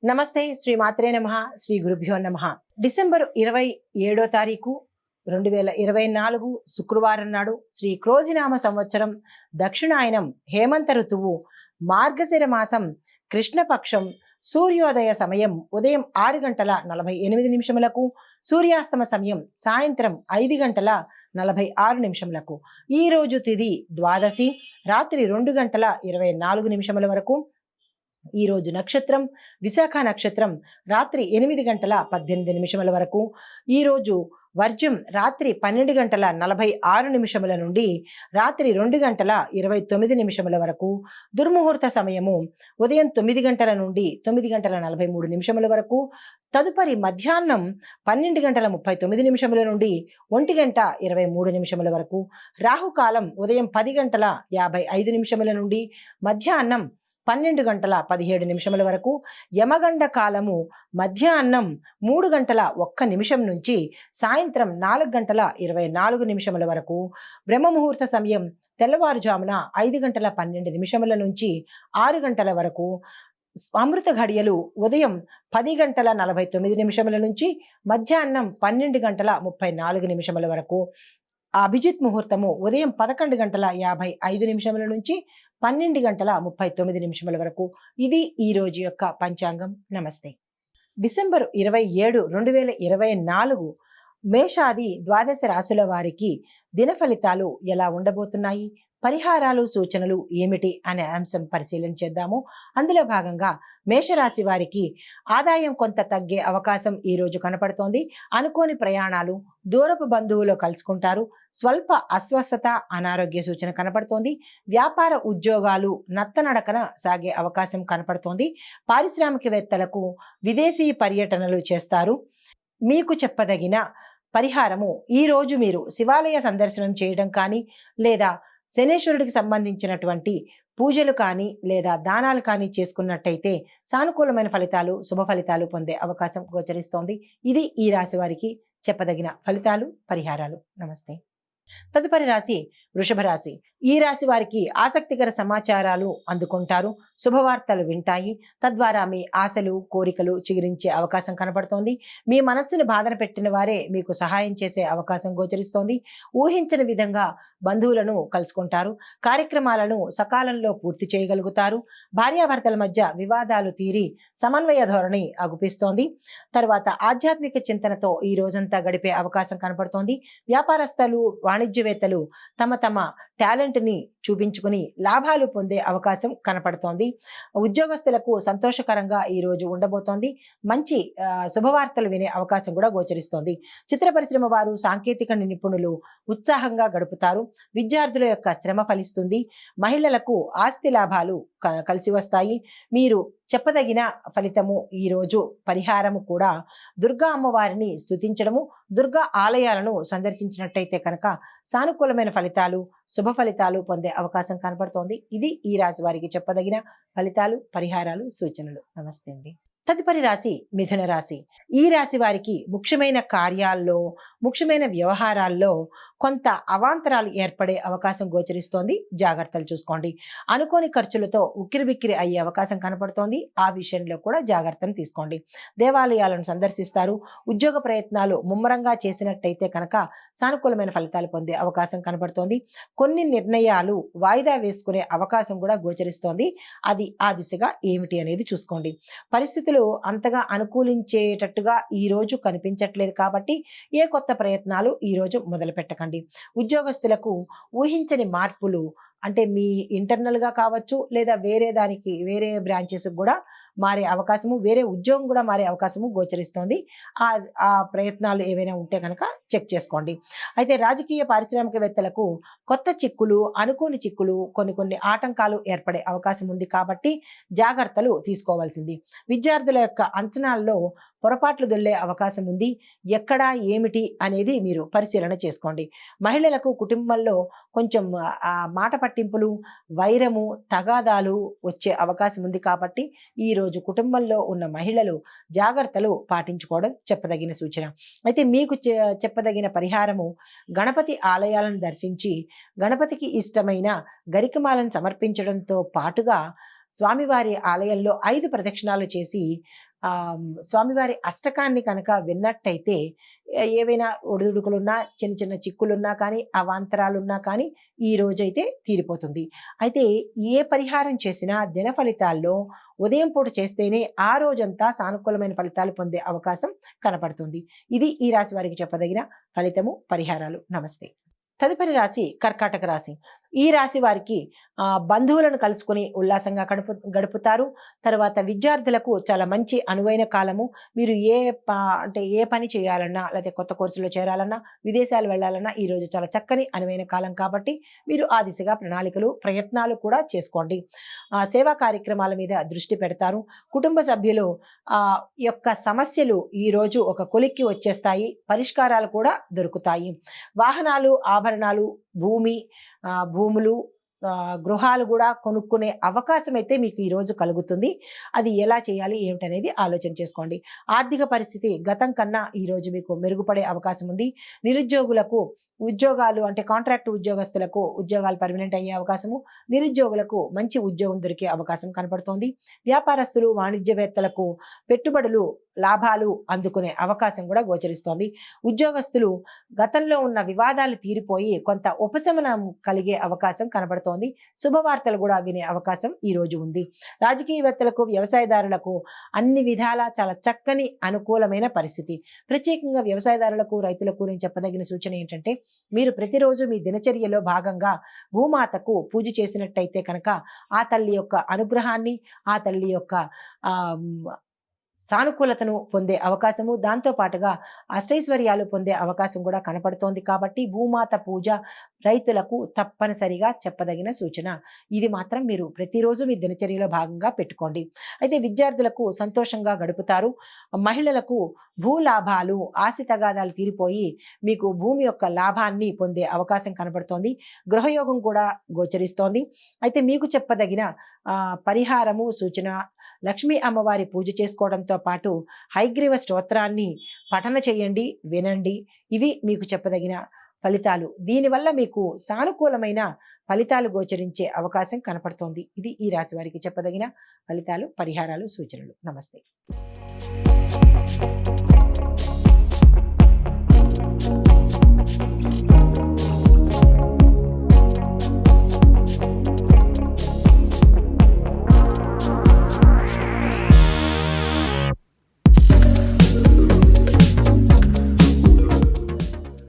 నమస్తే. శ్రీ మాత్రే నమః. శ్రీ గురుభ్యో నమః. డిసెంబర్ 27 తారీఖు 2024 శుక్రవారం నాడు శ్రీ క్రోధినామ సంవత్సరం దక్షిణాయనం హేమంత ఋతువు మార్గశిర మాసం కృష్ణపక్షం సూర్యోదయ సమయం ఉదయం 6:48 సూర్యాస్తమ సమయం సాయంత్రం 5:46 ఈ రోజు తిథి ద్వాదశి రాత్రి 2:24 వరకు. ఈ రోజు నక్షత్రం విశాఖ నక్షత్రం రాత్రి 8:18 వరకు. ఈ రోజు వర్జం రాత్రి 12:46 నుండి రాత్రి 2:29 వరకు. దుర్ముహూర్త సమయము ఉదయం 9 గంటల నుండి 9:43 వరకు. తదుపరి మధ్యాహ్నం 12:39 నుండి 1:23 వరకు. రాహుకాలం ఉదయం 10:55 నుండి మధ్యాహ్నం 12:17 వరకు. యమగండ కాలము మధ్యాహ్నం 3:01 నుంచి సాయంత్రం 4:24 వరకు. బ్రహ్మముహూర్త సమయం తెల్లవారుజామున 5:12 నుంచి 6 గంటల వరకు. అమృత ఘడియలు ఉదయం 10:49 నుంచి మధ్యాహ్నం 12:34 వరకు. అభిజిత్ ముహూర్తము ఉదయం 11:55 నుంచి 12:39 వరకు. ఇది ఈ రోజు యొక్క పంచాంగం. నమస్తే. డిసెంబర్ 27, 2024 మేషాది ద్వాదశ రాశుల వారికి దిన ఫలితాలు ఎలా ఉండబోతున్నాయి, పరిహారాలు సూచనలు ఏమిటి అనే అంశం పరిశీలన చేద్దాము. అందులో భాగంగా మేషరాశి వారికి ఆదాయం కొంత తగ్గే అవకాశం ఈ రోజు కనపడుతోంది. అనుకోని ప్రయాణాలు, దూరపు బంధువులు కలుసుకుంటారు. స్వల్ప అస్వస్థత, అనారోగ్య సూచన కనపడుతోంది. వ్యాపార ఉద్యోగాలు నత్తనడకన సాగే అవకాశం కనపడుతోంది. పారిశ్రామికవేత్తలకు విదేశీ పర్యటనలు చేస్తారు. మీకు చెప్పదగిన పరిహారము, ఈ రోజు మీరు శివాలయ సందర్శనం చేయడం కానీ లేదా శనేశ్వరుడికి సంబంధించినటువంటి పూజలు కానీ లేదా దానాలు కానీ చేసుకున్నట్టయితే సానుకూలమైన ఫలితాలు, శుభ ఫలితాలు పొందే అవకాశం గోచరిస్తోంది. ఇది ఈ రాశి వారికి చెప్పదగిన ఫలితాలు, పరిహారాలు. నమస్తే. తదుపరి రాశి వృషభ రాశి. ఈ రాశి వారికి ఆసక్తికర సమాచారాలు అందుకుంటారు. శుభవార్తలు వింటాయి. తద్వారా మీ ఆశలు, కోరికలు చిగురించే అవకాశం కనబడుతోంది. మీ మనస్సును బాధన పెట్టిన వారే మీకు సహాయం చేసే అవకాశం గోచరిస్తోంది. ఊహించని విధంగా బంధువులను కలుసుకుంటారు. కార్యక్రమాలను సకాలంలో పూర్తి చేయగలుగుతారు. భార్యాభర్తల మధ్య వివాదాలు తీరి సమన్వయ ధోరణి అగుపిస్తోంది. తర్వాత ఆధ్యాత్మిక చింతనతో ఈ రోజంతా గడిపే అవకాశం కనపడుతోంది. వ్యాపారస్తులు, వాణిజ్యవేత్తలు తమ టాలెంట్ ని చూపించుకుని లాభాలు పొందే అవకాశం కనపడుతోంది. ఉద్యోగస్తులకు సంతోషకరంగా ఈ రోజు ఉండబోతోంది. మంచి శుభవార్తలు వినే అవకాశం కూడా గోచరిస్తోంది. చిత్ర పరిశ్రమ వారు, సాంకేతిక నిపుణులు ఉత్సాహంగా గడుపుతారు. విద్యార్థుల యొక్క శ్రమ ఫలిస్తుంది. మహిళలకు ఆస్తి లాభాలు కలిసి వస్తాయి. మీరు చెప్పదగిన ఫలితము ఈ రోజు పరిహారము కూడా దుర్గా అమ్మవారిని స్తుతించడము, దుర్గా ఆలయాలను సందర్శించినట్టయితే కనుక సానుకూలమైన ఫలితాలు, శుభ ఫలితాలు పొందే అవకాశం కనపడుతోంది. ఇది ఈ రాశి వారికి చెప్పదగిన ఫలితాలు, పరిహారాలు, సూచనలు. నమస్తే అండి. తదుపరి రాశి మిథున రాశి. ఈ రాశి వారికి ముఖ్యమైన కార్యాల్లో, ముఖ్యమైన వ్యవహారాల్లో కొంత అవాంతరాలు ఏర్పడే అవకాశం గోచరిస్తోంది. జాగ్రత్తలు చూసుకోండి. అనుకోని ఖర్చులతో ఉక్కిరిబిక్కిరి అయ్యే అవకాశం కనపడుతోంది. ఆ విషయంలో కూడా జాగ్రత్తలు తీసుకోండి. దేవాలయాలను సందర్శిస్తారు. ఉద్యోగ ప్రయత్నాలు ముమ్మరంగా చేసినట్టయితే కనుక సానుకూలమైన ఫలితాలు పొందే అవకాశం కనపడుతోంది. కొన్ని నిర్ణయాలు వాయిదా వేసుకునే అవకాశం కూడా గోచరిస్తోంది. అది ఆ దిశగా ఏమిటి అనేది చూసుకోండి. పరిస్థితులు అంతగా అనుకూలించేటట్టుగా ఈ రోజు కనిపించట్లేదు కాబట్టి ఏ కొత్త ప్రయత్నాలు ఈ రోజు మొదలు పెట్టకండి. ఉద్యోగస్తులకు ఊహించని మార్పులు, అంటే మీ ఇంటర్నల్ గా కావచ్చు లేదా వేరే బ్రాంచెస్ కూడా మారే అవకాశము, వేరే ఉద్యోగం కూడా మారే అవకాశము గోచరిస్తోంది. ఆ ప్రయత్నాలు ఏవైనా ఉంటే కనుక చెక్ చేసుకోండి. అయితే రాజకీయ పారిశ్రామికవేత్తలకు కొత్త చిక్కులు, అనుకోని చిక్కులు, కొన్ని ఆటంకాలు ఏర్పడే అవకాశం ఉంది కాబట్టి జాగ్రత్తలు తీసుకోవాల్సింది. విద్యార్థుల యొక్క అంచనాల్లో పొరపాట్లు దొల్లే అవకాశం ఉంది. ఎక్కడ ఏమిటి అనేది మీరు పరిశీలన చేసుకోండి. మహిళలకు కుటుంబంలో కొంచెం మాట పట్టింపులు, వైరము, తగాదాలు వచ్చే అవకాశం ఉంది కాబట్టి ఈ రోజు కుటుంబంలో ఉన్న మహిళలు జాగ్రత్తలు పాటించుకోవడం చెప్పదగిన సూచన. అయితే మీకు చెప్పదగిన పరిహారము, గణపతి ఆలయాలను దర్శించి గణపతికి ఇష్టమైన గరికమాలను సమర్పించడంతో పాటుగా స్వామివారి ఆలయంలో 5 ప్రదక్షిణాలు చేసి స్వామివారి అష్టకాన్ని కనుక విన్నట్టయితే ఏవైనా ఒడిదుడుకులున్నా, చిన్న చిన్న చిక్కులున్నా కానీ, అవాంతరాలున్నా కానీ ఈ రోజైతే తీరిపోతుంది. అయితే ఏ పరిహారం చేసినా దిన ఫలితాల్లో ఉదయం పూట చేస్తేనే ఆ రోజంతా సానుకూలమైన ఫలితాలు పొందే అవకాశం కనపడుతుంది. ఇది ఈ రాశి వారికి చెప్పదగిన ఫలితము, పరిహారాలు. నమస్తే. తదుపరి రాశి కర్కాటక రాశి. ఈ రాశి వారికి బంధువులను కలుసుకొని ఉల్లాసంగా గడుపుతారు. తర్వాత విద్యార్థులకు చాలా మంచి అనువైన కాలము. మీరు అంటే ఏ పని చేయాలన్నా, లేకపోతే కొత్త కోర్సులో చేరాలన్నా, విదేశాలు వెళ్ళాలన్నా ఈ రోజు చాలా చక్కని అనువైన కాలం కాబట్టి మీరు ఆ దిశగా ప్రణాళికలు, ప్రయత్నాలు కూడా చేసుకోండి. సేవా కార్యక్రమాల మీద దృష్టి పెడతారు. కుటుంబ సభ్యులు యొక్క సమస్యలు ఈ రోజు ఒక కొలిక్కి వచ్చేస్తాయి. పరిష్కారాలు కూడా దొరుకుతాయి. వాహనాలు, ఆభరణాలు, భూములు, గృహాలు కూడా కొనుక్కునే అవకాశం అయితే మీకు ఈరోజు కలుగుతుంది. అది ఎలా చేయాలి ఏమిటనేది ఆలోచన చేసుకోండి. ఆర్థిక పరిస్థితి గతం కన్నా ఈరోజు మీకు మెరుగుపడే అవకాశం ఉంది. నిరుద్యోగులకు ఉద్యోగాలు, అంటే కాంట్రాక్ట్ ఉద్యోగస్తులకు ఉద్యోగాలు పర్మనెంట్ అయ్యే అవకాశము, నిరుద్యోగులకు మంచి ఉద్యోగం దొరికే అవకాశం కనపడుతోంది. వ్యాపారస్తులు, వాణిజ్యవేత్తలకు పెట్టుబడులు, లాభాలు అందుకునే అవకాశం కూడా గోచరిస్తోంది. ఉద్యోగస్తులు గతంలో ఉన్న వివాదాలు తీరిపోయి కొంత ఉపశమనం కలిగే అవకాశం కనబడుతోంది. శుభవార్తలు కూడా వినే అవకాశం ఈ రోజు ఉంది. రాజకీయవేత్తలకు, వ్యవసాయదారులకు అన్ని విధాలా చాలా చక్కని అనుకూలమైన పరిస్థితి. ప్రత్యేకంగా వ్యవసాయదారులకు, రైతులకు నేను చెప్పదగిన సూచన ఏంటంటే, మీరు ప్రతిరోజు మీ దినచర్యలో భాగంగా భూమాతకు పూజ చేసినట్టయితే కనుక ఆ తల్లి యొక్క అనుగ్రహాన్ని, ఆ తల్లి యొక్క సానుకూలతను పొందే అవకాశము, దాంతో పాటుగా అష్టైశ్వర్యాలు పొందే అవకాశం కూడా కనపడుతోంది. కాబట్టి భూమాత పూజ రైతులకు తప్పనిసరిగా చెప్పదగిన సూచన. ఇది మాత్రం మీరు ప్రతిరోజు మీ దినచర్యలో భాగంగా పెట్టుకోండి. అయితే విద్యార్థులకు సంతోషంగా గడుపుతారు. మహిళలకు భూలాభాలు, ఆస్తి తగాదాలు తీరిపోయి మీకు భూమి యొక్క లాభాన్ని పొందే అవకాశం కనబడుతోంది. గృహయోగం కూడా గోచరిస్తోంది. అయితే మీకు చెప్పదగిన పరిహారము, సూచన, లక్ష్మీ అమ్మవారి పూజ చేసుకోవడంతో పాటు హయగ్రీవ స్తోత్రాన్ని పఠన చేయండి, వినండి. ఇవి మీకు చెప్పదగిన ఫలితాలు. దీనివల్ల మీకు సానుకూలమైన ఫలితాలు గోచరించే అవకాశం కనపడుతోంది. ఇది ఈ రాశి వారికి చెప్పదగిన ఫలితాలు, పరిహారాలు, సూచనలు. నమస్తే.